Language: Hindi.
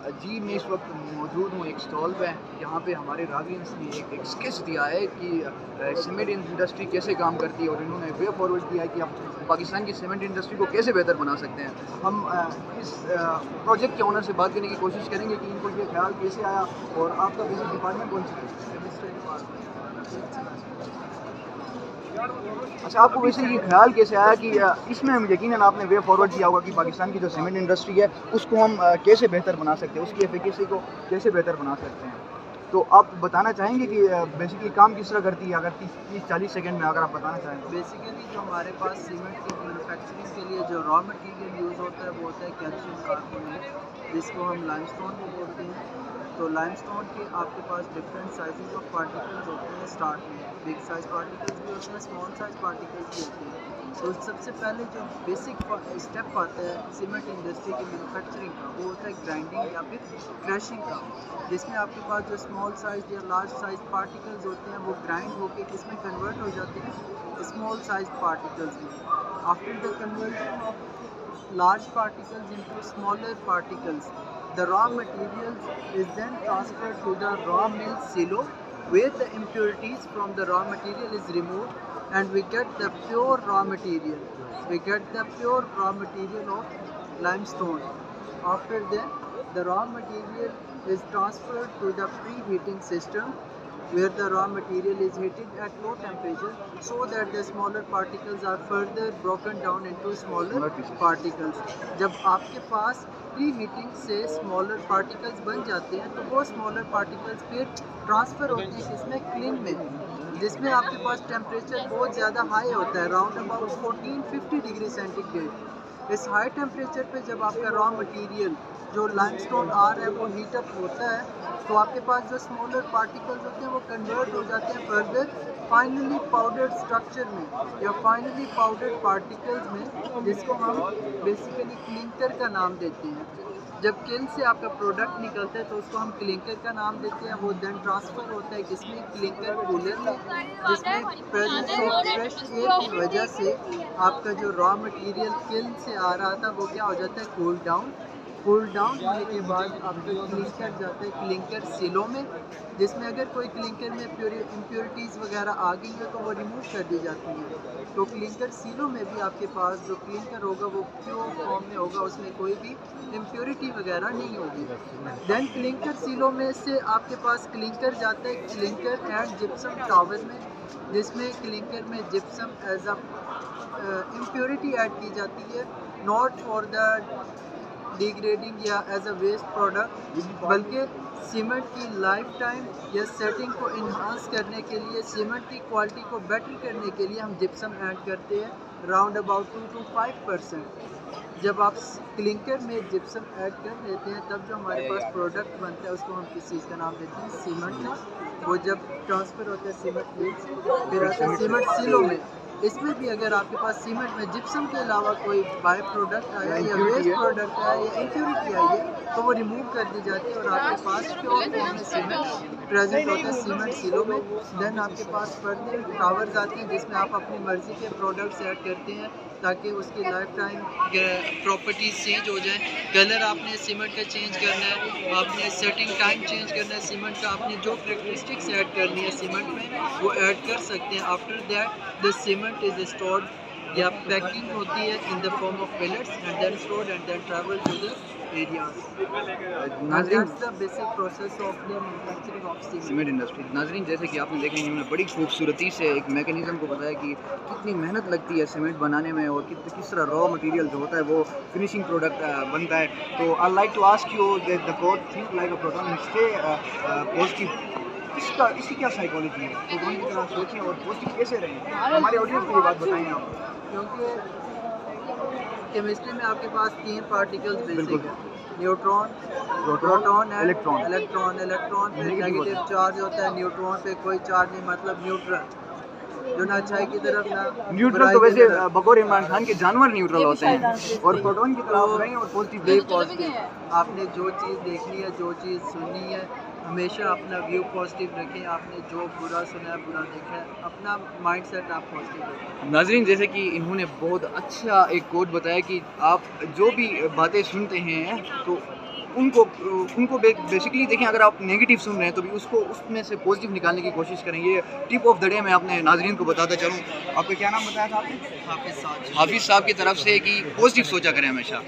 जी, मैं इस वक्त मौजूद हूँ एक स्टॉल पे, जहाँ पे हमारे रागियंस ने एक स्केच दिया है कि सीमेंट इंडस्ट्री कैसे काम करती है, और इन्होंने वे फॉरवर्ड किया है कि आप पाकिस्तान की सीमेंट इंडस्ट्री को कैसे बेहतर बना सकते हैं। हम इस प्रोजेक्ट के ओनर से बात करने की कोशिश करेंगे कि इनको ये ख्याल कैसे आया, और आपका बेसिक डिपार्टमेंट कौन सा है? अच्छा, आपको वैसे ये ख्याल कैसे आया कि इसमें यकीनन आपने वे फॉरवर्ड किया होगा कि पाकिस्तान की जो सीमेंट इंडस्ट्री है उसको हम कैसे बेहतर बना सकते हैं, उसकी एफिकेसी को कैसे बेहतर बना सकते हैं। तो आप बताना चाहेंगे कि बेसिकली काम किस तरह करती है, अगर 30-40 सेकंड में अगर आप बताना चाहें तो? बेसिकली जो हमारे पास सीमेंट की मैन्युफैक्चरिंग के लिए जो रॉ मटेरियल यूज़ होता है वो होता है कैल्शियम कार्बोनेट, जिसको हम लाइमस्टोन भी बोलते हैं। तो लाइमस्टोन के आपके पास डिफरेंट साइजेस ऑफ पार्टिकल्स होते हैं। स्टार्ट में बिग साइज पार्टिकल्स भी होते हैं, स्मॉल साइज पार्टिकल्स भी होते हैं। तो सबसे पहले जो बेसिक स्टेप आता है सीमेंट इंडस्ट्री की मैन्युफैक्चरिंग का, वो होता है ग्राइंडिंग या फिर क्रैशिंग का, जिसमें आपके पास जो स्मॉल साइज या लार्ज साइज पार्टिकल्स होते हैं वो ग्राइंड होकर किसमें कन्वर्ट हो जाते हैं, स्मॉल साइज पार्टिकल्स में। After the conversion of large particles into smaller particles, the raw materials is then transferred to the raw mill silo, where the impurities from the raw material is removed and we get the pure raw material. We get the pure raw material of limestone. After that, the raw material is transferred to the preheating system, where the raw material is heated at low temperature so that the smaller particles are further broken down into smaller particles. जब आपके पास प्री हीटिंग से स्मॉलर पार्टिकल्स बन जाते हैं तो वो स्मॉलर पार्टिकल्स फिर ट्रांसफ़र होते हैं इसमें क्लीन में, जिसमें आपके पास टेम्परेचर बहुत ज़्यादा हाई होता है, अराउंड अबाउट 1450 डिग्री सेंटीग्रेड। इस हाई टेम्परेचर पे जब आपका रॉ मटेरियल जो लाइमस्टोन आर है वो हीटअप होता है, तो आपके पास जो स्मॉलर पार्टिकल्स होते हैं वो कन्वर्ट हो जाते हैं फर्दर फाइनली पाउडर्ड स्ट्रक्चर में या फाइनली पाउडर्ड पार्टिकल्स में, जिसको हम बेसिकली क्लिंकर का नाम देते हैं। जब किल से आपका प्रोडक्ट निकलता है तो उसको हम क्लिंकर का नाम देते हैं। वो देन ट्रांसफ़र होता है किसमें, क्लिंकर कूलर में, जिसमें प्रेजेंस ऑफ फ्रेश एयर की वजह से आपका जो रॉ मटेरियल किल से आ रहा था वो क्या हो जाता है, कूल डाउन होने के बाद आपका क्लिंकर जाता है क्लिंकर सिलो में, जिसमें अगर कोई क्लिंकर में इम्प्योरिटीज़ वगैरह आ गई है तो वो रिमूव कर दी जाती हैं। तो क्लिंकर सिलो में भी आपके पास जो क्लिंकर होगा वो प्योर फॉर्म में होगा, उसमें कोई भी इम्प्योरिटी वगैरह नहीं होगी। देन क्लिंकर सिलो में से आपके पास क्लिंकर जाता है क्लिंकर एंड जिप्सम टावर में, जिसमें क्लिंकर में gypsum as a impurity add की जाती है, नॉट फॉर द डिग्रेडिंग या एज अ वेस्ट प्रोडक्ट, बल्कि सीमेंट की लाइफ टाइम या सेटिंग को इन्हांस करने के लिए, सीमेंट की क्वालिटी को बेटर करने के लिए हम जिप्सम ऐड करते हैं राउंड अबाउट 2 to 5%। जब आप क्लिंकर में जिप्सम ऐड कर लेते हैं तब जो हमारे पास प्रोडक्ट बनता है उसको हम किस चीज़ का नाम देते हैं, सीमेंट का। वो जब ट्रांसफ़र होता है सीमेंट मिल्स फिर आता है सीमेंट सिलो में। इसमें भी अगर आपके पास सीमेंट में जिप्सम के अलावा कोई बाय प्रोडक्ट आया या वेस्ट प्रोडक्ट आया या इम्प्योरिटी आई है तो वो रिमूव कर दी जाती है और आपके पास प्योर फॉर्म में सीमेंट प्रेजेंट होता है सीमेंट सिलो में। देन आपके पास फर्दर टावर्स आते हैं जिसमें आप अपनी मर्ज़ी के प्रोडक्ट्स ऐड करते हैं ताकि उसकी लाइफ टाइम प्रॉपर्टीज़ चेंज हो जाए। कलर आपने सीमेंट का चेंज करना है, आपने सेटिंग टाइम चेंज करना है सीमेंट का, आपने जो करेक्टरिस्टिक्स ऐड करनी है सीमेंट में वो ऐड कर सकते हैं। After that the cement is stored या पैकिंग होती है in the form of pellets and then stored and then travel to the areas. नाज़रीन, the basic process of the manufacturing of cement industry. नाज़रीन, जैसे कि आपने देखा इन्होंने बड़ी खूबसूरती से एक मैकेनिज़्म को बताया कि कितनी मेहनत लगती है सीमेंट बनाने में, और किस तरह रॉ मटेरियल जो होता है वो फिनिशिंग प्रोडक्ट बनता है। तो I like to ask you the quote think like a proton stay positive, इसकी क्या साइकोलॉजी है? प्रोटॉन की तरह सोचें और पॉजिटिव कैसे रहें, हमारे ऑडियंस को ये बात बताएं आप। क्योंकि केमिस्ट्री में आपके पास 3 पार्टिकल्स बेसिक है, neutron, proton and electron. Electron पे नेगेटिव चार्ज होता है, न्यूट्रॉन पे कोई चार्ज नहीं, मतलब न्यूट्रल, जो ना अच्छाई की तरफ ना न्यूट्रल तो वैसे बकौर इमरान खान के जानवर न्यूट्रल होते हैं, और प्रोटॉन की तरह आप रहें और पॉजिटिव। आपने जो चीज़ देखनी है, जो चीज़ सुननी है, हमेशा अपना व्यू पॉजिटिव रखें। आपने जो बुरा सुना है, बुरा देखा है, अपना माइंडसेट आप पॉजिटिव रखें। नाज़रीन, जैसे कि इन्होंने बहुत अच्छा एक कोड बताया कि आप जो भी बातें सुनते हैं तो उनको उनको बेसिकली देखें, अगर आप नेगेटिव सुन रहे हैं तो भी उसको उसमें से पॉजिटिव निकालने की कोशिश करें। ये टिप ऑफ द डे मैं अपने नाजरीन को बताता चलूँ। आपका क्या नाम बताया था आपने? हाफिज़ साहब। हाफिज़ साहब की तरफ से कि पॉजिटिव सोचा करें हमेशा।